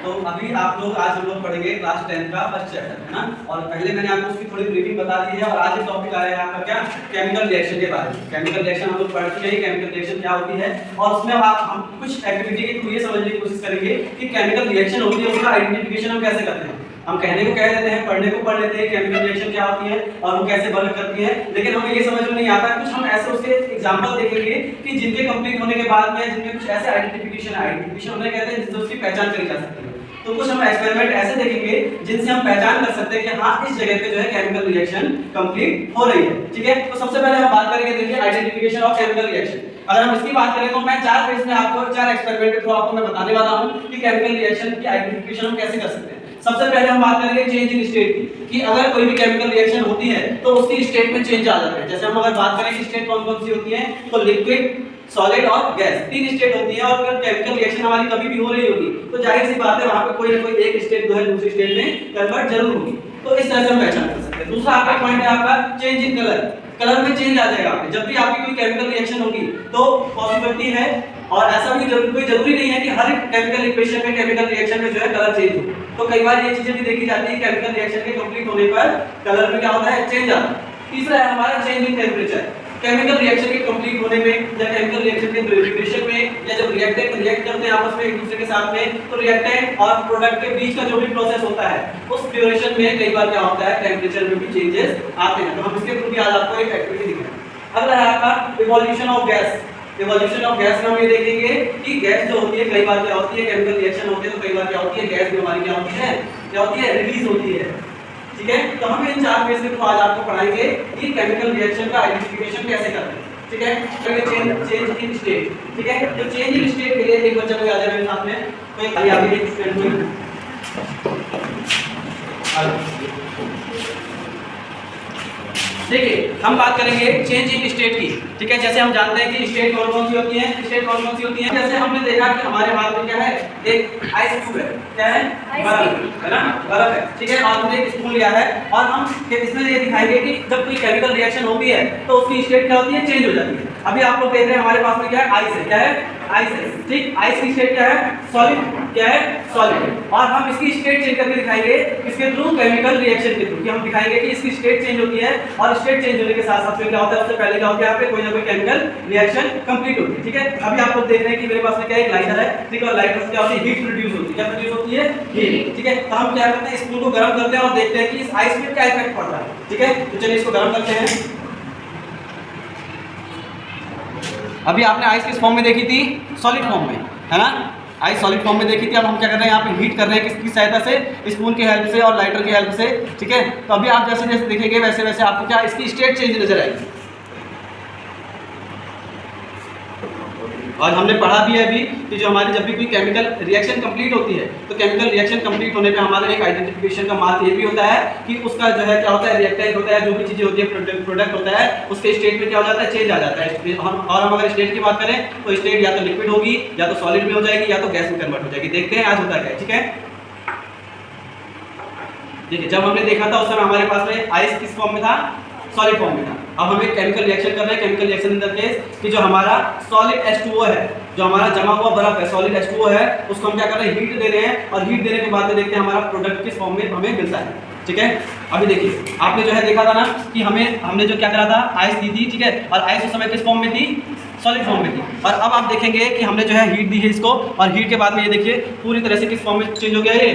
तो अभी आप लोग आज हम लोग पढ़ेंगे क्लास 10 का फर्स्ट चैप्टर, है ना। और पहले मैंने आपको उसकी थोड़ी ब्रीफिंग बता दी है। और आज ये टॉपिक आ रहा है आपका क्या, केमिकल रिएक्शन के बारे में। केमिकल रिएक्शन हम लोग पढ़ चुके हैं, केमिकल रिएक्शन क्या होती है। और उसमें हम कुछ एक्टिविटी के थ्रू ये समझने की कोशिश करेंगे कि केमिकल रिएक्शन होती है, उसका आइडेंटिफिकेशन हम कैसे करते हैं। हम कहने को कह देते हैं, पढ़ने को पढ़ लेते हैं केमिकल रिएक्शन क्या होती है और वो कैसे वर्क करती है, लेकिन हमें ये समझ में नहीं आता। कुछ हम ऐसे उसके एग्जांपल देखेंगे कि जिनके कंप्लीट होने के बाद में जिनके कुछ ऐसे आइडेंटिफिकेशन उन्हें कहते हैं जिससे उसकी पहचान करी जा सकती है। तो कुछ हम एक्सपेरिमेंट ऐसे देखेंगे जिनसे हम पहचान कर सकते हैं कि हाँ इस जगह पे जो है केमिकल रिएक्शन कंप्लीट हो रही है। ठीक है, तो सबसे पहले हम बात करेंगे, देखिए आइडेंटिफिकेशन ऑफ केमिकल रिएक्शन। अगर हम इसकी बात करें तो मैं 4 फेज में आपको 4 एक्सपेरिमेंट के थ्रू आपको मैं बताने वाला हूं कि केमिकल रिएक्शन की आइडेंटिफिकेशन हम कैसे कर सकते हैं। सबसे पहले हम बात करेंगे चेंज इन स्टेट की, कि अगर कोई भी केमिकल रिएक्शन होती है तो उसकी स्टेट में चेंज आ जाता है। जैसे हम अगर बात करें कि स्टेट कौन-कौन सी होती है, तो लिक्विड, सॉलिड और गैस, 3 स्टेट होती है। और अगर केमिकल रिएक्शन हमारी कभी भी हो रही होगी तो जाहिर सी बात है वहां पे कोई ना कोई एक स्टेट जो है दूसरी स्टेट में कन्वर्ट जरूर होगी। तो इस तरह से हम पहचान कर सकते हैं। दूसरा आपका पॉइंट है आपका चेंज इन कलर। कलर में चेंज आ जाएगा आपके, जब भी आपकी कोई केमिकल रिएक्शन होगी तो पॉसिबिलिटी है, और ऐसा भी कोई जरूरी नहीं है कि हर केमिकल इक्वेशन में, केमिकल रिएक्शन में जो है कलर चेंज हो। तो कई बार ये चीजें भी देखी जाती है, केमिकल रिएक्शन के कंप्लीट होने पर कलर में क्या होता है, चेंज आता है। तीसरा है हमारा change in temperature. Chemical reaction के कंप्लीट होने में या केमिकल रिएक्शन के ड्यूरेशन में, या जब रिएक्टेंट रिएक्ट करते हैं आपस में एक दूसरे के साथ में, तो रिएक्टेंट और प्रोडक्ट के बीच का जो भी प्रोसेस होता है उस ड्यूरेशन में कई बार क्या होता है, टेंपरेचर में भी चेंजेस आते हैं। तो हम इसके थ्रू भी आज आपको एक एक्टिविटी दिखाएंगे। अगला है आपका evolution of gas. Evolution of gas में हम ये देखेंगे कि गैस जो होती है कई बार क्या होती है, केमिकल रिएक्शन होती है तो कई बार क्या होती है, गैस भी हमारी क्या होती है, रिलीज होती है। ठीक है, तो हम इन 4 फेज के थ्रू आज आपको पढ़ाएंगे कि केमिकल रिएक्शन का आइडेंटिफिकेशन कैसे करते हैं। ठीक है, तो चेंज इन स्टेट। ठीक है, तो चेंज इन स्टेट के लिए एक बच्चा को याद है मेरे साथ में, कोई खाली आगे एक स्टूडेंट कोई देखिए हम बात करेंगे चेंज इन स्टेट की। ठीक है, जैसे हम जानते हैं कि स्टेट कौन-कौन सी होती है, स्टेट कौन-कौन सी होती है। जैसे हमने देखा कि हमारे हाथ में क्या है, एक आइस क्यूब है, क्या है, बर्फ है ना, बर्फ है। ठीक है, और हमने एक स्पून लिया है और हम इसमें ये दिखाएंगे कि जब कोई केमिकल रिएक्शन होती है तो उसकी स्टेट क्या होती है, चेंज हो जाती है। अभी आप लोग देख रहे हैं हमारे पास में क्या है, आइस है, क्या है, आइस है। ठीक, आइस की स्टेट क्या है, सॉलिड, क्या है, सॉलिड। और हम इसकी स्टेट चेंज करके दिखाएंगे किसके थ्रू, केमिकल रिएक्शन के थ्रू। कि हम दिखाएंगे कि इसकी स्टेट चेंज होती है और स्टेट चेंज होने के साथ साथ क्या होता है, उससे पहले क्या होता है, यहाँ पे कोई ना कोई केमिकल रिएक्शन कंप्लीट होती है। ठीक है, अभी आप लोग देख रहे हैं कि मेरे पास में क्या एक लाइटर है। ठीक है, और लाइटर से क्या होती है, हीट प्रोड्यूस होती है। क्या प्रोड्यूस होती है, हीट। ठीक है, तो हम क्या करते हैं, स्पून को गर्म करते हैं और देखते हैं कि इस आइस में क्या इफेक्ट पड़ता है। ठीक है, तो चलिए इसको गर्म करते हैं। अभी आपने आइस किस फॉर्म में देखी थी, सॉलिड फॉर्म में, है ना, आइस सॉलिड फॉर्म में देखी थी। अब हम क्या कर रहे हैं, यहाँ पे हीट कर रहे हैं किसकी सहायता से, स्पून की हेल्प से और लाइटर की हेल्प से। ठीक है, तो अभी आप जैसे जैसे देखेंगे वैसे वैसे आपको क्या इसकी स्टेट चेंज नजर आएगी। और हमने पढ़ा भी है अभी कि जो हमारी जब भी कोई केमिकल रिएक्शन कंप्लीट होती है तो केमिकल रिएक्शन कंप्लीट होने पे हमारा एक आइडेंटिफिकेशन का मार्क ये भी होता है कि उसका जो है क्या होता है, रिएक्टेंट होता है, जो भी चीजें होती है, प्रोडक्ट होता है, उसके स्टेट में क्या हो जाता है, चेंज आ जाता है। और हम अगर स्टेट की बात करें तो स्टेट या तो लिक्विड होगी, या तो सॉलिड में हो जाएगी, या तो गैस में कन्वर्ट हो जाएगी। देखते हैं आज होता है क्या। ठीक है, देखिए जब हमने देखा था उस समय हमारे पास में आइस किस फॉर्म में था, सॉलिड फॉर्म में था। अब हम एक केमिकल रिएक्शन कर रहे हैं, chemical reaction in the case कि जो हमारा सॉलिड H2O है, जो हमारा जमा हुआ बर्फ है, सॉलिड H2O है, उसको हम क्या कर रहे हैं, हीट दे रहे हैं। और हीट देने के बाद देखते हैं हमारा प्रोडक्ट किस फॉर्म में हमें मिलता है। ठीक है, अभी देखिए आपने जो है देखा था ना कि हमने जो क्या करा था, आइस दी थी। ठीक है, और आइस उस समय किस फॉर्म में थी, सॉलिड फॉर्म में थी। और अब आप देखेंगे कि हमने जो है हीट दी है इसको, और हीट के बाद में ये देखिए पूरी तरह से किस फॉर्म में चेंज हो गया है,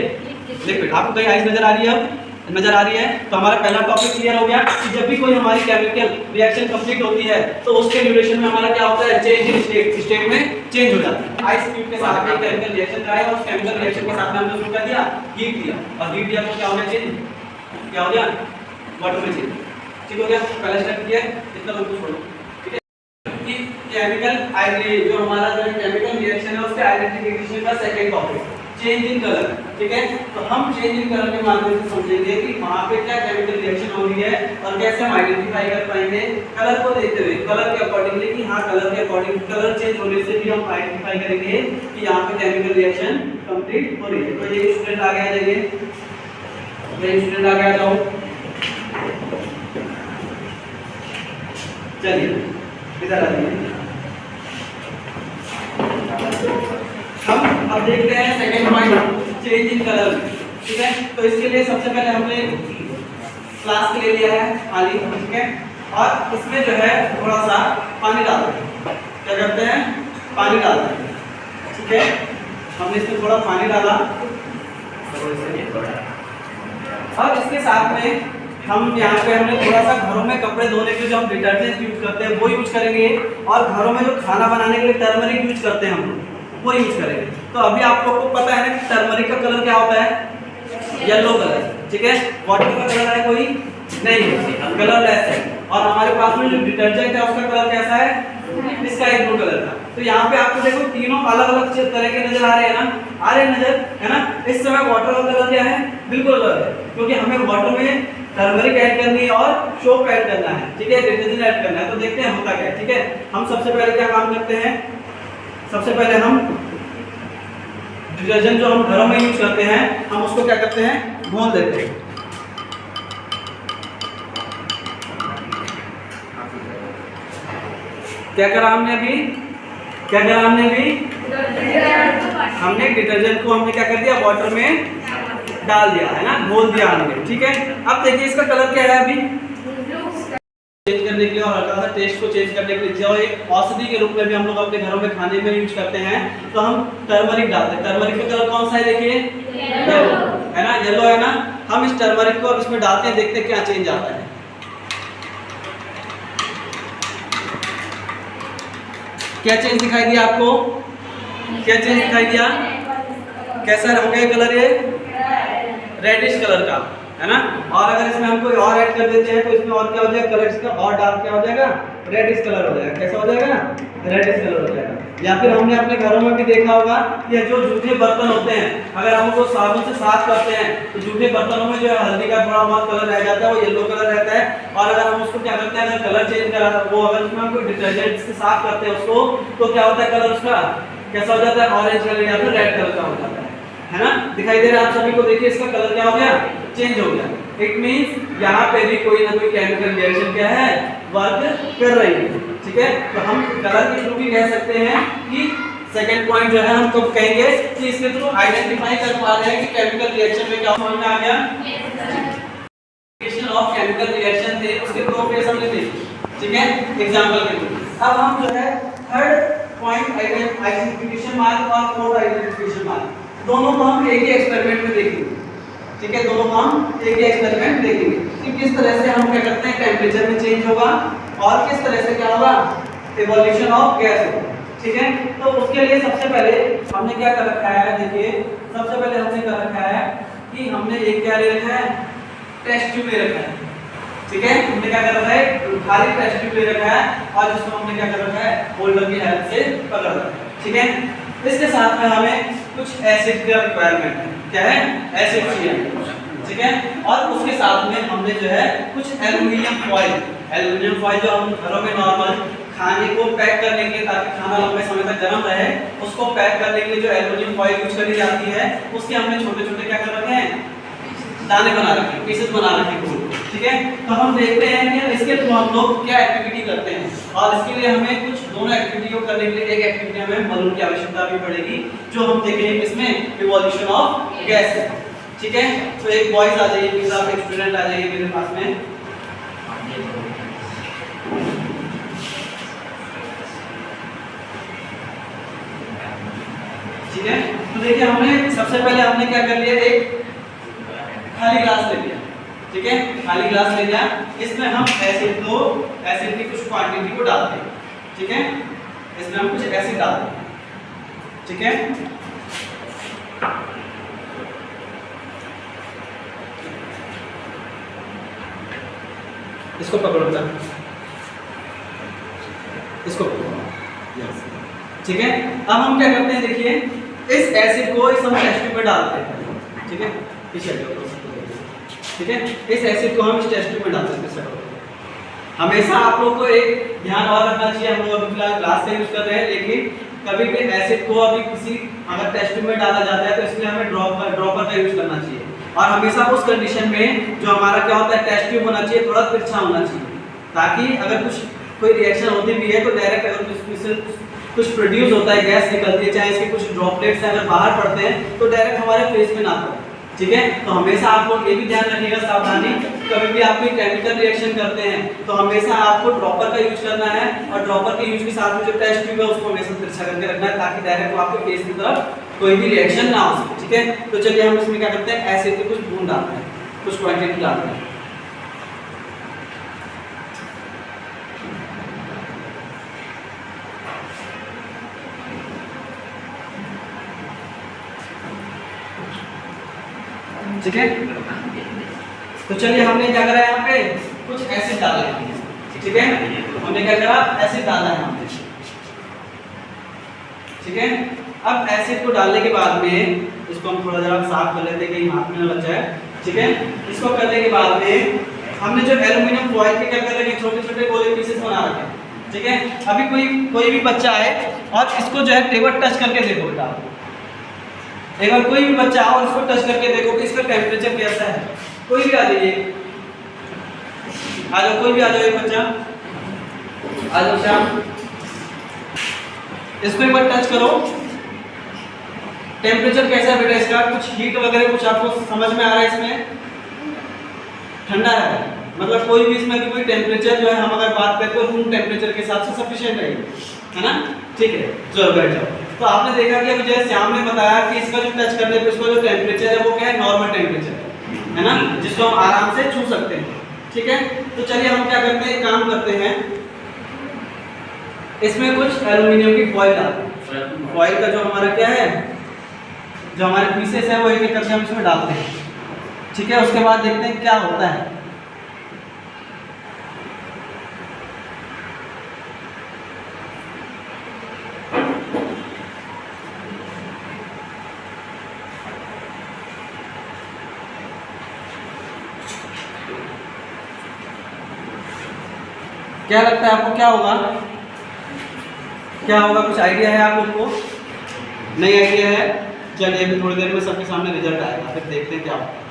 लिक्विड। आपको कहीं आइस नजर आ रही है, नजर आ रही है। तो हमारा पहला टॉपिक क्लियर हो गया कि जब भी कोई हमारी केमिकल रिएक्शन कंप्लीट होती है तो उसके ड्यूरेशन में हमारा क्या होता है, चेंज इन स्टेट, स्टेट में चेंज हो जाता है। आइस क्यूब के साथ में केमिकल रिएक्शन कराया और उस केमिकल रिएक्शन के साथ में हमने उसको क्या दिया, हीट दिया। और हीट दिया तो क्या हो गया, चेंज, क्या हो गया, वाटर में चेंज। ठीक हो गया, पहला स्टेप किया, इतना बिल्कुल छोड़ो। ठीक है, कि केमिकल आइडेंटिटी, जो हमारा जो केमिकल रिएक्शन है उसके आइडेंटिफिकेशन का second topic change in colour. ठीक है, तो हम चेंज इन कलर के माध्यम से समझेंगे कि वहां पे क्या केमिकल रिएक्शन हो रही है और कैसे हम आइडेंटिफाई कर पाएंगे कलर को देखते हुए, कलर के अकॉर्डिंगली कि हाँ कलर के अकॉर्डिंग, कलर चेंज होने से भी हम आइडेंटिफाई करेंगे कि यहाँ पे केमिकल रिएक्शन कंप्लीट हो रही है। तो ये स्टूडेंट आगे आ जाइए, ये स्टूडेंट आगे आ जाओ। चलिए इधर आ जाइए। हम अब देखते हैं second point. Change in colour में, ठीक है। तो इसके लिए सबसे पहले हमने फ्लास्क ले लिया है खाली, ठीक है, और इसमें जो है थोड़ा सा पानी डाल दें। क्या करते हैं, पानी डाल दें, ठीक है। हमने इसमें थोड़ा पानी डाला और इसके साथ में हम यहाँ पे हमने थोड़ा सा घरों में कपड़े धोने के जो हम डिटर्जेंट यूज करते हैं वो यूज करेंगे, और घरों में जो खाना बनाने के लिए टर्मरिक यूज करते हैं हम लोग वो यूज करेंगे। तो अभी आप लोग को पता है ना कि टर्मरिक का कलर क्या होता है, येलो कलर, ठीक है। वाटर का कलर है कोई नहीं, कलरलेस है। और हमारे पास में जो डिटर्जेंट है उसका कलर कैसा है, स्काई ब्लू कलर का। तो यहाँ पे आपको देखो तीनों अलग अलग तरह के नजर आ रहे हैं ना, आ रहे नजर है ना। इस समय वाटर का कलर क्या है, बिल्कुल अलग है, क्योंकि हमें वाटर में टर्मरिक ऐड करनी है और सोप ऐड करना है, ठीक है, डिटर्जेंट ऐड करना है। तो देखते हैं होता क्या है, ठीक है। हम सबसे पहले क्या काम करते हैं, सबसे पहले हम डिटर्जेंट जो हम घरों में यूज करते हैं हम उसको क्या करते हैं, घोल देते हैं। क्या करा हमने अभी, क्या करा हमने अभी, हमने डिटर्जेंट को हमने क्या कर दिया, वाटर में डाल दिया है ना, घोल दिया हमने, ठीक है। अब देखिए इसका कलर क्या है अभी, चेंज करने के लिए और हल्का सा टेस्ट को चेंज करने के लिए, जो एक औषधि के रूप में भी हम लोग अपने घरों में खाने में यूज करते हैं, तो हम टर्मरिक डालते हैं। टर्मरिक का कलर कौन सा है, देखिए येलो है ना, येलो है ना। हम इस टर्मरिक को अब इसमें डालते हैं, देखते हैं क्या चेंज आता है। क्या चेंज दिखाई दिया आपको, क्या चेंज दिखाई दिया, कैसा हो गया कलर, ये रेडिश कलर का है ना। और अगर इसमें हम कोई और ऐड कर देते हैं तो इसमें और क्या हो जाएगा, कलर इसका और डार्क क्या हो जाएगा, रेडिश कलर हो जाएगा। कैसा हो जाएगा, रेडिश कलर हो जाएगा। या फिर हमने अपने घरों में भी देखा होगा कि जो जूठे बर्तन होते हैं, अगर हम उनको साबुन से साफ करते हैं तो जूठे बर्तनों में जो है हल्दी का थोड़ा बहुत कलर रह जाता है, वो येलो कलर रहता है। और अगर हम उसको क्या करते हैं, अगर कलर चेंज करा वो अगर उसमें हम कोई डिटर्जेंट से साफ करते हैं उसको, तो क्या होता है, कलर उसका कैसा हो जाता है, ऑरेंज कलर या फिर रेड कलर का हो जाता है ना। दिखाई दे रहा है आप सभी को, देखिए इसका कलर क्या हो गया, चेंज हो गया। इट मींस यहाँ पे भी कोई ना कोई केमिकल रिएक्शन क्या है, वर्क कर रही है, ठीक है। तो हम कलर के थ्रू भी कह सकते हैं कि सेकंड पॉइंट जो है हम कब कहेंगे कि इसके थ्रू आइडेंटिफाई कर पा रहे हैं कि केमिकल रिएक्शन में क्या समझ में आ गया, ऑफ केमिकल रिएक्शन थे उसके दो फेस हमने देखे, ठीक है, एग्जांपल के थ्रू। अब हम जो है थर्ड पॉइंट आइडेंटिफिकेशन मार्क और फोर्थ आइडेंटिफिकेशन मार्क, दोनों को हम एक ही एक्सपेरिमेंट में देखेंगे, ठीक है। दोनों को हम एक ही एक्सपेरिमेंट देखेंगे कि किस तरह से हम क्या करते हैं, टेम्परेचर में चेंज होगा और किस तरह से क्या होगा, इवोल्यूशन ऑफ गैस होगा, ठीक है। तो उसके लिए सबसे पहले हमने क्या कर रखा है, देखिए सबसे पहले हमने कर रखा है कि हमने एक क्या ले रखा है, टेस्ट ट्यूब ले रखा है, ठीक है। हमने क्या कर रखा है, खाली टेस्ट ट्यूब ले रखा है और जिसको हमने क्या कर रखा है, होल्डर की हेल्प से पकड़ रखा है, ठीक है। इसके साथ में हमें कुछ एसिड का रिक्वायरमेंट है, क्या है, एसिड चाहिए, ठीक है। और उसके साथ में हमने जो है कुछ एल्युमिनियम फॉइल जो हम घरों में नॉर्मल खाने को पैक करने के लिए, ताकि खाना लंबे समय तक गर्म रहे, उसको पैक करने के लिए जो एल्युमिनियम फॉइल यूज करी जाती है, उसके हमने छोटे छोटे क्या कर रखे हैं, दाने बना रखे हैं, पीसेस बना रखे हैं, ठीक है। तो हम देखते हैं कि इसके थ्रू हम लोग क्या एक्टिविटी करते हैं, और इसके लिए हमें कुछ दोनों एक्टिविटी को करने के लिए एक एक्टिविटी हमें बलून की आवश्यकता भी पड़ेगी, जो हम देखेंगे इसमें इवोल्यूशन ऑफ गैस, ठीक है। तो एक बॉयज आ जाइए प्लीज, आप एक स्टूडेंट आ जाइए मेरे पास में। ठीक है, तो देखिए हमने सबसे पहले हमने क्या कर लिया, एक खाली ग्लास ले लिया, ठीक है, खाली ग्लास ले लिया। इसमें हम एसिड की कुछ क्वांटिटी को डालते हैं, ठीक है। इसमें हम कुछ एसिड डालते हैं, ठीक है। इसको पकड़ो बेटा, इसको पकड़ो, ठीक है। अब हम क्या करते हैं, देखिए इस एसिड को इस हम टेस्ट ट्यूब में डालते हैं, ठीक है, पीछे हटो, ठीक है। इस एसिड को हम इस टेस्ट ट्यूब में डालते हैं। हमेशा आप लोग को एक ध्यान और रखना चाहिए, हम लोग अभी फिलहाल ग्लास से यूज कर रहे हैं, लेकिन कभी भी एसिड को अभी किसी अगर टेस्ट ट्यूब में डाला जाता है तो इसलिए हमें ड्रॉपर का यूज करना चाहिए। और हमेशा उस कंडीशन में जो हमारा क्या होता है, टेस्ट ट्यूब होना चाहिए, थोड़ा तिरछा होना चाहिए, ताकि अगर कोई रिएक्शन होती भी है तो डायरेक्ट अगर कुछ प्रोड्यूस होता है, गैस निकलती है, चाहे इसके कुछ ड्रॉपलेट्स अगर बाहर पड़ते हैं तो डायरेक्ट हमारे फेस में ना पड़े। ठीक है, तो हमेशा आप लोग ये भी ध्यान रखिएगा, सावधानी, कभी भी आप कोई केमिकल रिएक्शन करते हैं तो हमेशा आपको ड्रॉपर का यूज करना है, और ड्रॉपर के यूज के साथ में जो टेस्ट ट्यूब है उसको हमेशा तिरछा करके रखना है, ताकि डायरेक्ट आपके फेस की तरफ कोई भी रिएक्शन ना हो सके। ठीक है, तो चलिए हम इसमें क्या करते हैं, एसिड के कुछ बूंद डालते हैं, कुछ क्वांटिटी डालते हैं। ठीक है, तो चलिए हमने क्या करा यहाँ पे, कुछ एसिड डाला है। ठीक है, हमने क्या करा, एसिड डाला है हमने। ठीक है, अब एसिड को डालने के बाद में इसको हम थोड़ा जरा साफ कर लेते हैं कि हाथ में ना लग जाए। ठीक है, इसको करने के बाद में हमने जो एल्युमिनियम फॉइल के क्या कर रखे, छोटे छोटे गोले पीसेस बना रखे हैं। ठीक है, अभी कोई भी बच्चा आए और इसको जो है टेबल टच करके देखो बेटा, एक बार कोई भी बच्चा आओ और इसको टच करके देखो कि इसका टेम्परेचर कैसा है। कोई भी आ जाइए, आ जाओ, कोई भी आ जाओ, एक बच्चा आ जाओ, श्याम, इसको एक बार टच करो, टेम्परेचर कैसा है बेटा इसका, कुछ हीट वगैरह कुछ आपको समझ में आ रहा है इसमें, ठंडा है, मतलब कोई भी इसमें कोई टेम्परेचर जो है, हम अगर बात करें तो रूम टेम्परेचर के हिसाब से सफिशिएंट है ना। ठीक है, चलो बैठ जाओ। तो आपने देखा कि अभी जैसे श्याम ने बताया कि इसका जो टच करने पे इसका जो टेम्परेचर है वो क्या है, नॉर्मल टेम्परेचर है ना, जिसको हम आराम से छू सकते हैं। ठीक है, तो चलिए हम क्या करते हैं, काम करते हैं, इसमें कुछ एल्युमिनियम की फॉइल डालते हैं। फॉइल का जो हमारा क्या है, जो हमारे पीसेस है वो एक एक करके हम इसमें डालते हैं। ठीक है, उसके बाद देखते हैं क्या होता है। क्या लगता है आपको, क्या होगा, क्या होगा, कुछ आइडिया है आप लोग को? नहीं आइडिया है? चलिए अभी थोड़ी देर में सबके सामने रिजल्ट आएगा, फिर देखते हैं क्या होगा।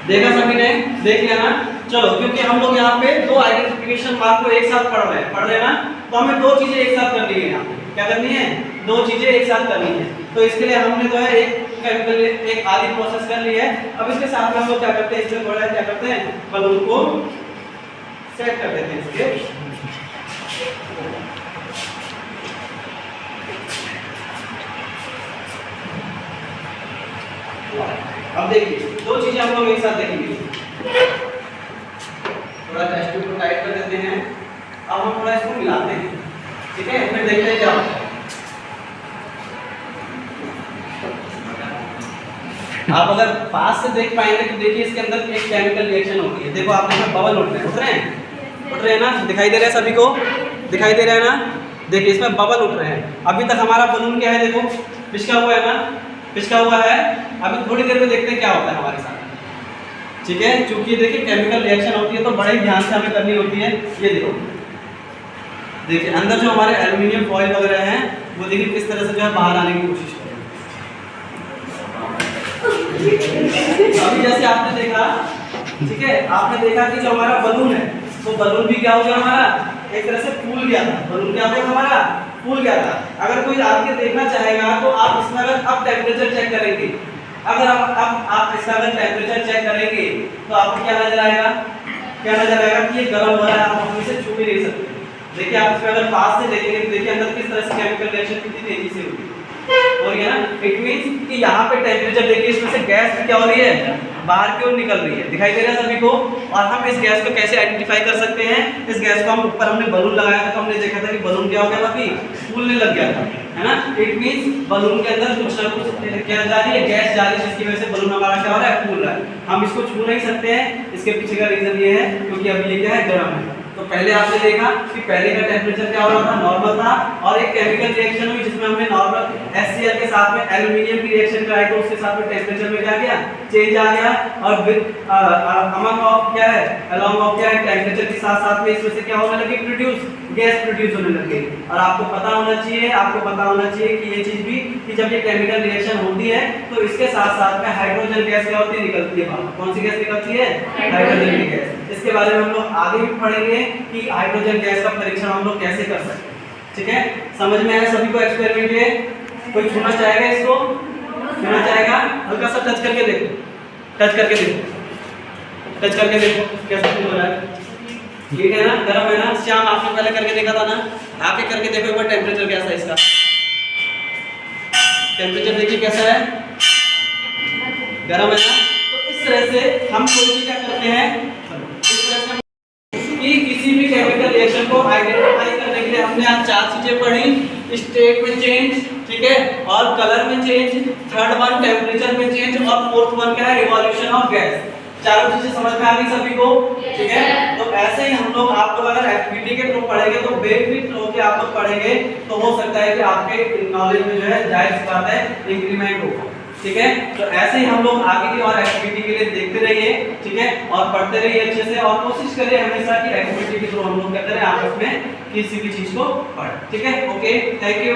देखा सभी ने, देख लिया ना? चलो, क्योंकि हम लोग यहाँ पे दो आइडेंटिफिकेशन मार्क को एक साथ पढ़ रहे हैं ना, तो हमें दो चीजें एक साथ करनी है। यहाँ पे क्या करनी है, दो चीजें एक साथ करनी है। तो इसके लिए हमने जो है एक केमिकल, एक आधी प्रोसेस कर ली है। अब इसके साथ में हम लोग क्या करते हैं, इसमें थोड़ा क्या करते हैं, बलून को सेट कर देते हैं इसके। अब देखिए दो चीजें हम लोग एक साथ देखेंगे। थोड़ा टेस्ट ट्यूब को टाइट कर देते हैं, अब हम थोड़ा इसको मिलाते हैं। ठीक है, फिर देखते हैं क्या होता है। आप अगर पास से देख पाएंगे तो देखिए इसके अंदर एक केमिकल रिएक्शन होती है। देखो आप इसमें बबल उठ रहे हैं ना, दिखाई दे रहे हैं सभी को, दिखाई दे रहा है ना? देखिए इसमें बबल उठ रहे हैं। अभी तक हमारा बलून क्या है, देखो पिचका हुआ है ना, पिचका हुआ है। अभी थोड़ी देर में देखते हैं क्या होता है हमारे साथ। ठीक है, क्योंकि देखिए केमिकल रिएक्शन होती है तो बड़े ही ध्यान से हमें करनी होती है। ये देखो, देखिए अंदर जो हमारे एल्युमिनियम फॉइल वगैरह हैं वो देखिए किस तरह से जो है बाहर आने की कोशिश कर रहे हैं। अभी जैसे आपने देखा, ठीक है, आपने देखा कि जो हमारा बलून है तो बलून भी क्या हो गया हमारा, एक तरह से फूल गया था। बलून क्या हो गया हमारा, फूल गया था। अगर कोई आके देखना चाहेगा तो आप इसमें अगर अब टेम्परेचर चेक करेंगे, अगर आप इसका अगर टेम्परेचर चेक करेंगे तो आपको क्या नजर आएगा, क्या नजर आएगा कि ये गर्म हो रहा है, आप इसे छू भी नहीं सकते। देखिए आप इसमें अगर पास से देखेंगे तो देखिए अंदर किस तरह से केमिकल रिएक्शन कितनी तेजी से होगी, हो रही है ना। इट मींस कि यहाँ पे टेम्परेचर देखिए इसमें से गैस क्या हो रही है, बाहर की ओर निकल रही है, दिखाई दे रहा है सभी को। और हम इस गैस को कैसे आइडेंटिफाई कर सकते हैं, इस गैस को हम ऊपर हमने बलून लगाया था तो हमने देखा था कि बलून क्या हो गया था, अभी फूलने लग गया था, है ना। इट मींस बलून के अंदर कुछ ना कुछ क्या जा रही है, गैस जा रही है, जिसकी वजह से बलून हमारा क्या हो रहा है, फूल रहा है। हम इसको छू नहीं सकते हैं, इसके पीछे का रीजन ये है क्योंकि अभी ये क्या है, गर्म है। तो पहले आपने देखा कि पहले का टेम्परेचर क्या हो रहा था, नॉर्मल था, और एक केमिकल रिएक्शन हुई जिसमें हमने नॉर्मल HCl के साथ में एल्युमिनियम की रिएक्शन कराई तो उसके साथ में टेम्परेचर में क्या गया, चेंज आ गया। और विद अमंग ऑफ क्या है, अलोंग ऑफ क्या है, टेम्परेचर के साथ साथ में इसमें से क्या होने लगी, प्रोड्यूस गैस प्रोड्यूस होने लग गई। और आपको पता होना चाहिए कि ये चीज भी कि जब ये केमिकल रिएक्शन होती है तो इसके साथ साथ में हाइड्रोजन गैस क्या होती है, निकलती है बाहर। कौन सी गैस निकलती है? हाइड्रोजन की गैस। इसके बारे में हम लोग आगे भी पढ़ेंगे कि हाइड्रोजन गैस का परीक्षण हम लोग कैसे कर सकते हैं। ठीक है, समझ में आया सभी को एक्सपेरिमेंट ये? कोई छूना चाहेगा इसको? छूना चाहेगा? हल्का सा टच करके देखो, टच करके देखो, टच करके देखो कैसा फील हो रहा है। ठीक है ना, गर्म है ना? श्याम आपने पहले करके देखा था ना, आके करके देखो एक बार टेम्परेचर कैसा है इसका। टेम्परेचर देखिए कैसा है, गर्म है ना? तो इस तरह से हम कोई भी क्या करते हैं, इस तरह से कि किसी भी केमिकल रिएक्शन को आइडेंटिफाई करने के लिए हमने आज 4 चीजें पढ़ी। स्टेट में चेंज, ठीक है, और कलर में चेंज, थर्ड वन टेम्परेचर में चेंज, और फोर्थ वन क्या है, इवोल्यूशन ऑफ गैस। चारों चीजें समझ में आ गई सभी को? ठीक है, तो ऐसे ही हम लोग, आप लोग अगर एक्टिविटी के थ्रू पढ़ेंगे तो बेनिफिट होके आप लोग पढ़ेंगे तो हो सकता है कि आपके नॉलेज में जो है जाहिर सी बात है इंक्रीमेंट होगा। ठीक है, तो ऐसे ही हम लोग आगे की और एक्टिविटी के लिए देखते रहिए, ठीक है, और पढ़ते रहिए अच्छे से, और कोशिश करिए हमेशा कि एक्टिविटी के थ्रू हम लोग क्या करें, आपस में किसी भी चीज को पढ़ें। ठीक है, ओके, थैंक यू।